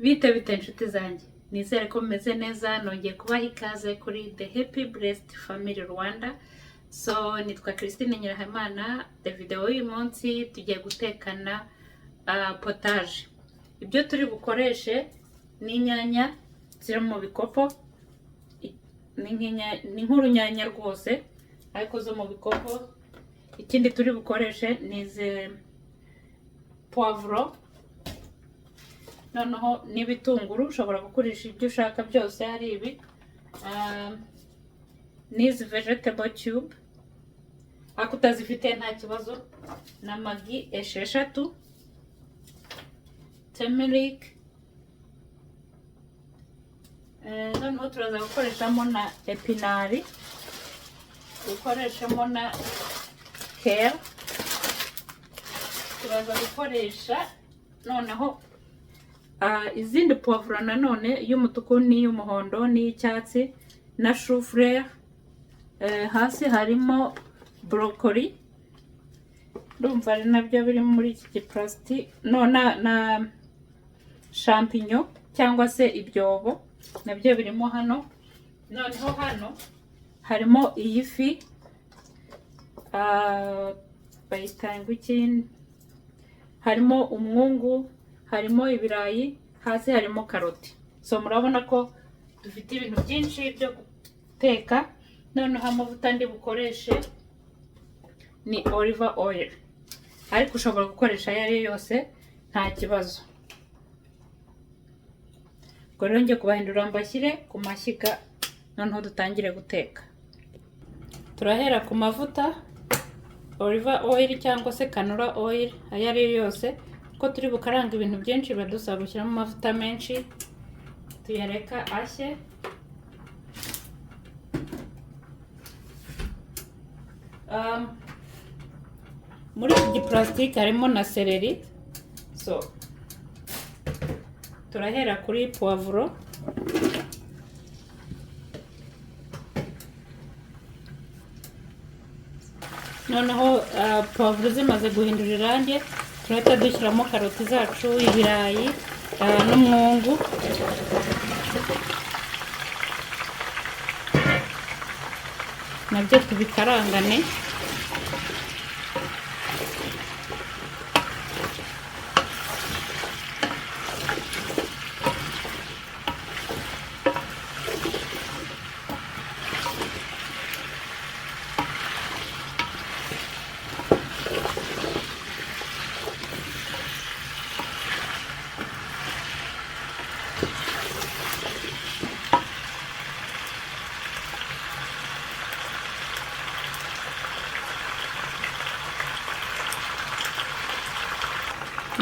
Bite inshuti zanjye, nizere ko mumeze neza. Nongeye kubaha ikaze kuri The Happy Blessed Family Rwanda. So nitwa Christine Nyirahamana. The video y'uyu munsi tugiye gutekana potage. Ibyo turi bukoreshe ni inyanya ziri mu bikopo, ni nk'urunyanya rwose ariko zo mu bikopo. Ikindi turi bukoreshe ni poivro, noneho n'ibitunguru. Ushobora gukoresha ibyo ushaka byose, hari ibi n'izi vegetable cube, ariko utazifite nta kibazo. Na magi esheshatu, turmeric, noneho turaza gukoreshamo na epinari, gukoreshamo na kale, turaza gukoresha noneho izindi poivro nanone y'umutuku n'iy'umuhondo n'iy'icyatsi na chou-fleur. Hasi harimo broccoli, ndumva ari nabyo biri muri iki giplastic, na champignon cyangwa se ibyobo nabyo birimo hano. Noneho hano harimo iyi fi, bayitanga iki, harimo umwungu, harimo ibirayi, hasi harimo karoti. So murabona ko dufite ibintu byinshi byo guteka. Noneho amavuta ndi bukoreshe ni olive oil, ariko ushobora gukoresha ayo ari yo yose nta kibazo. Ubwo rero ngiye kubahindura mbashyire ku mashyiga, noneho dutangire guteka. Turahera ku mavuta olive oil cyangwa se canola oil, ayo ari yo yose. Ko turi bukaranga ibintu byinshi badusaba gushyiramo amavuta menshi, tuyareka ashye. Muri iki giplastic harimo na celery. So turahera kuri poivro, noneho poivro zimaze guhindura irangi, turahita dushyiramo karoti zacu, ibirayi n'umwungu. Nabyo tubikarangane.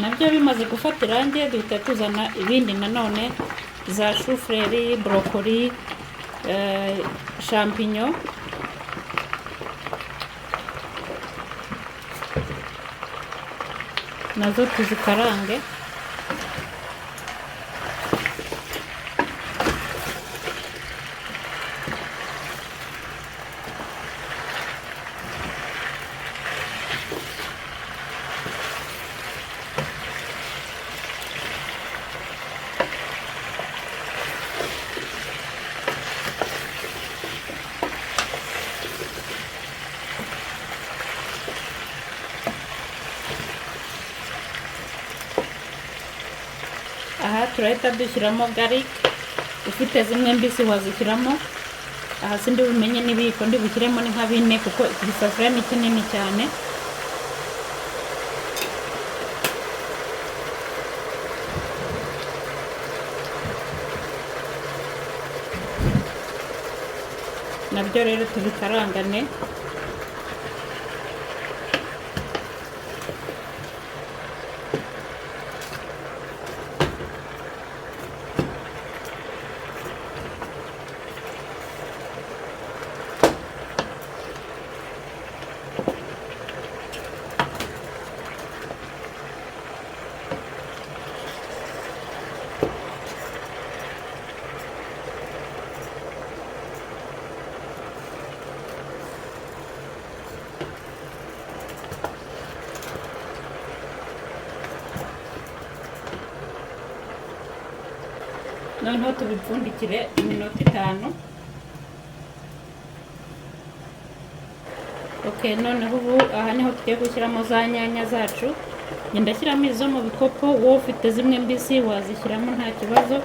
Nabyo bimaze gufata irangi, duhita tuzana ibindi nanone, za chou-fleur, broccoli, champignon, nazo tuzikarange. Aha turahita dushyiramo garlic, ufite zimwe mbisi wazishyiramo. Aha sindi bumenye n'ibiyiko ndi bushyiremo ni nka bine, kuko igisafuriya ni kinini cyane. Nabyo rero tubikarangane. noneho tubipfundikire iminota 5. Okay, noneho ubu aha niho tugiye gushyiramo za nyanya zacu. Ngenda shyiramo izo mu bikopo, wowe ufite zimwe mbisi wazishyiramo nta kibazo.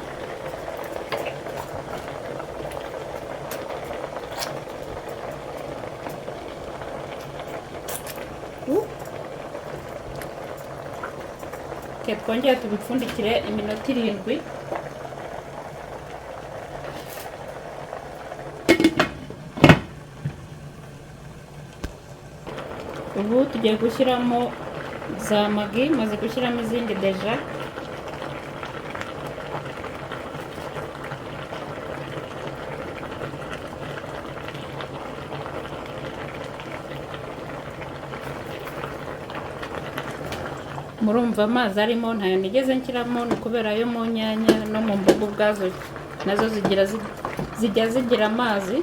Twongera tubipfundikire iminota 7. Ubu tugiye gushyiramo za magi, maze gushyiramo izindi deja. Murumva amazi arimo ntayo nigeze nshyiramo, ni kubera yo mu nyanya no mu mboga ubwazo nazo zijya zigira amazi.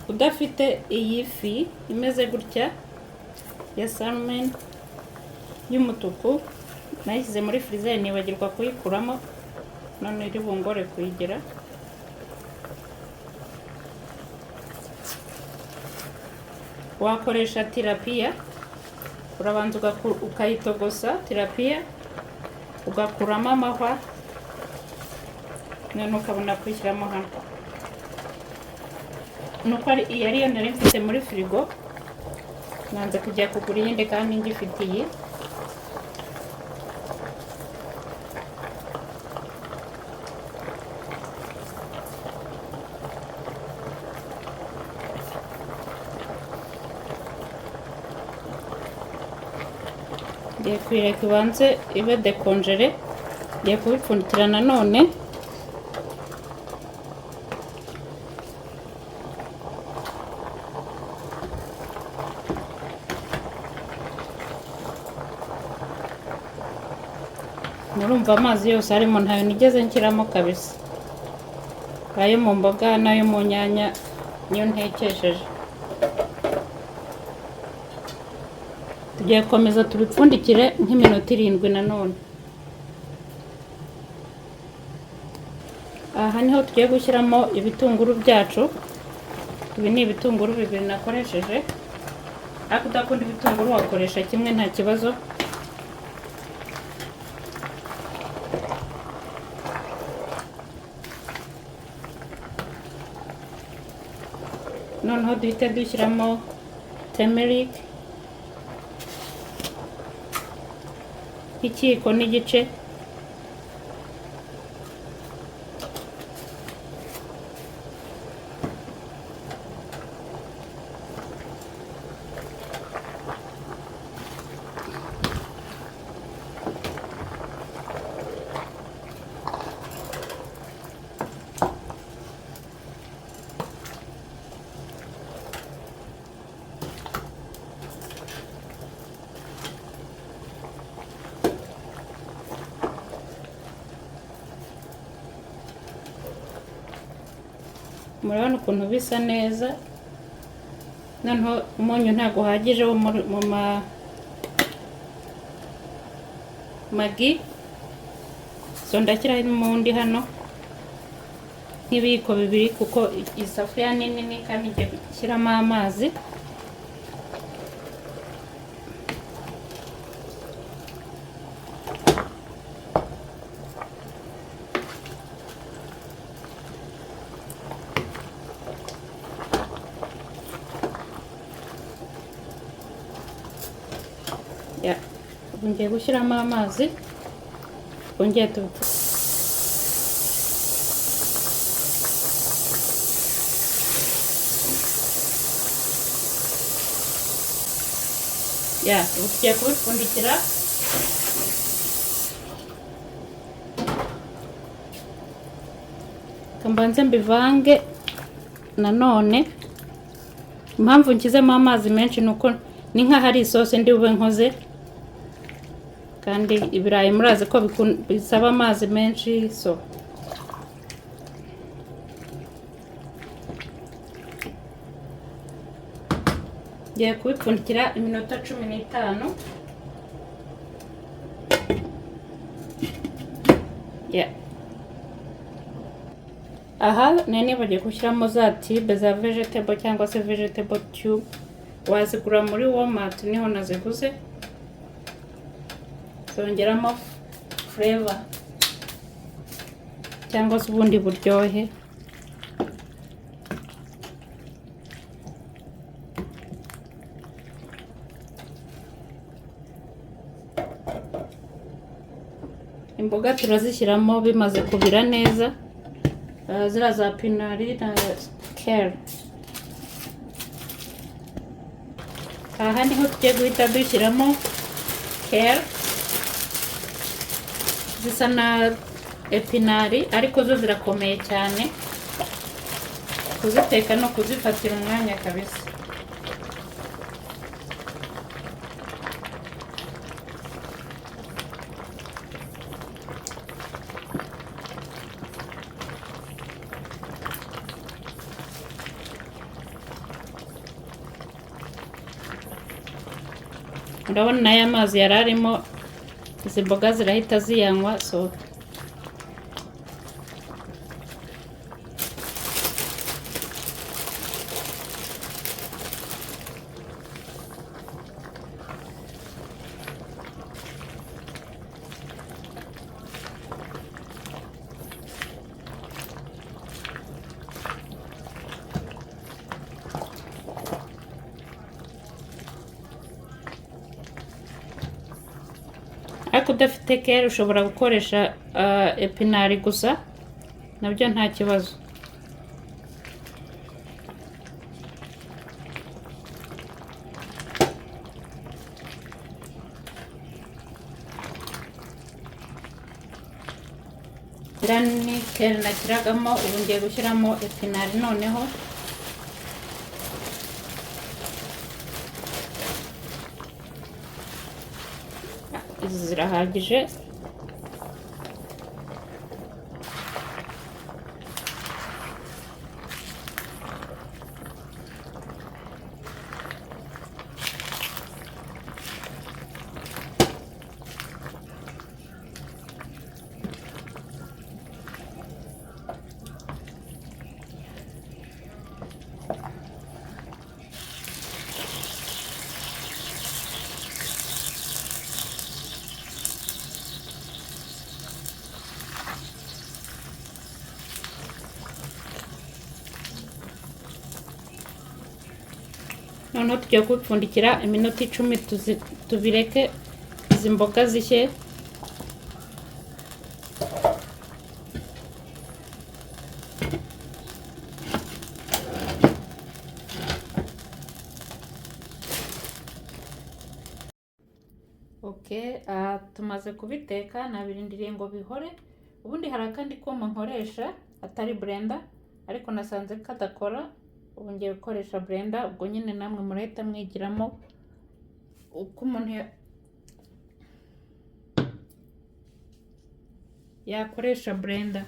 Udafite iyi fi imeze gutya ya salmon y'umutuku, nayishyize muri freezer nibagirwa kuyikuramo, none iri bungore kuyigira. Wakoresha tilapia, urabanza ukayitogosa tilapia, ugakuramo amahwa, none ukabona kwishyiramo hano. Nuko iyi ariyo nari mfite muri firigo, nanze kujya kugura iyindi kandi ngifite iyi. Ngiye kuyireka ibanze ibe dekongere, ngiye kubipfundikira nanone. Murumva amazi yose arimo ntayo nigeze nshyiramo kabisa, ayo mu mboga n'ayo mu nyanya niyo ntekesheje. Tugiye gukomeza tubipfundikire nk'iminota 7 nanone. Aha niho tugiye gushyiramo ibitunguru byacu. Ibi ni ibitunguru 2 nakoresheje, ariko udakunda ibitunguru wakoresha kimwe nta kibazo. Noneho duhita dushyiramo turmeric ikiyiko n'igice, murabona ukuntu bisa neza. Noneho umunyu ntago uhagije wo mu magi, so ndashyiraho umundi hano nk'ibiyiko 2 kuko isafuriya nini kandi ngiye gushyiramo amazi. Ngiye gushyiramo amazi, ongera tugiye kubipfundikira. Kambanze mbivange nanone. Impamvu nshyizemo amazi menshi nuko ni nk'aho ari isosi ndi bube nkoze, kandi ibirayi murazi ko bisaba amazi menshi, so ngiye kubipfundikira iminota 15. Aha nibagiye gushyiramo za tube za vegetable cyangwa se vegetable tube, wazigura muri Walmart, niho naziguze. Zongeramo flavor cyangwa se ubundi buryohe. Imboga turazishyiramo bimaze kubira neza, zira za pinari na kale. Aha niho tugiye guhita dushyiramo kale, zisa na epinari ariko zo zirakomeye cyane, kuziteka no kuzifatira umwanya kabisa. Urabona n'aya mazi yari arimo, izi mboga zirahita ziyanywa. So ariko udafite kale ushobora gukoresha epinari gusa, nabyo nta kibazo. Ni kale nashyiragamo, ubu ngiye gushyiramo epinari noneho. Izi zirahagije. Noneho tugiye kubipfundikira iminota 10, tubireke izi mboga zishye. Tumaze kubiteka, nabirindiriye ngo bihore. Ubundi hari akandi kuma nkoresha atari blender, ariko nasanze kadakora. Ubu ngiye gukoresha blender, ubwo nyine namwe murahita mwigiramo uko umuntu yakoresha blender.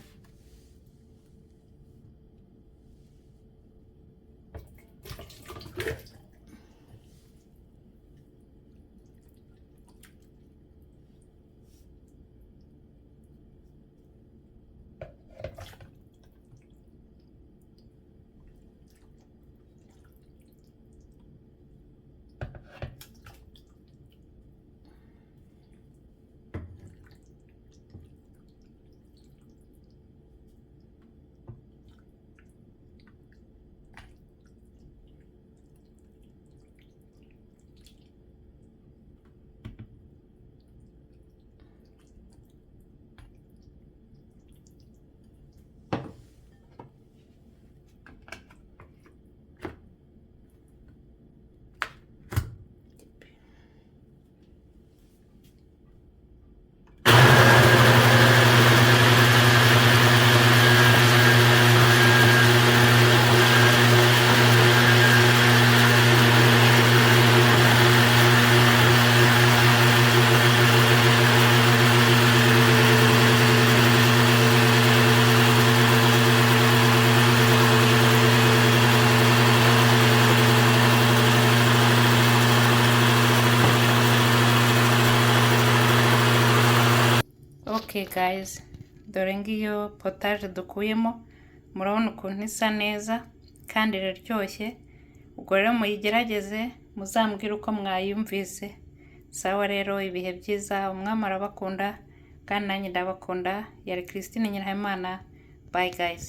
Okay guys, dore ngiyo potage dukuyemo, murabona ukuntu isa neza kandi iraryoshye. Ubwo rero muyigerageze muzambwire uko mwayumvise. Sawa rero, ibihe byiza, umwami arabakunda kandi nanjye ndabakunda. Yari Christine Nyirahabimana. Bye guys.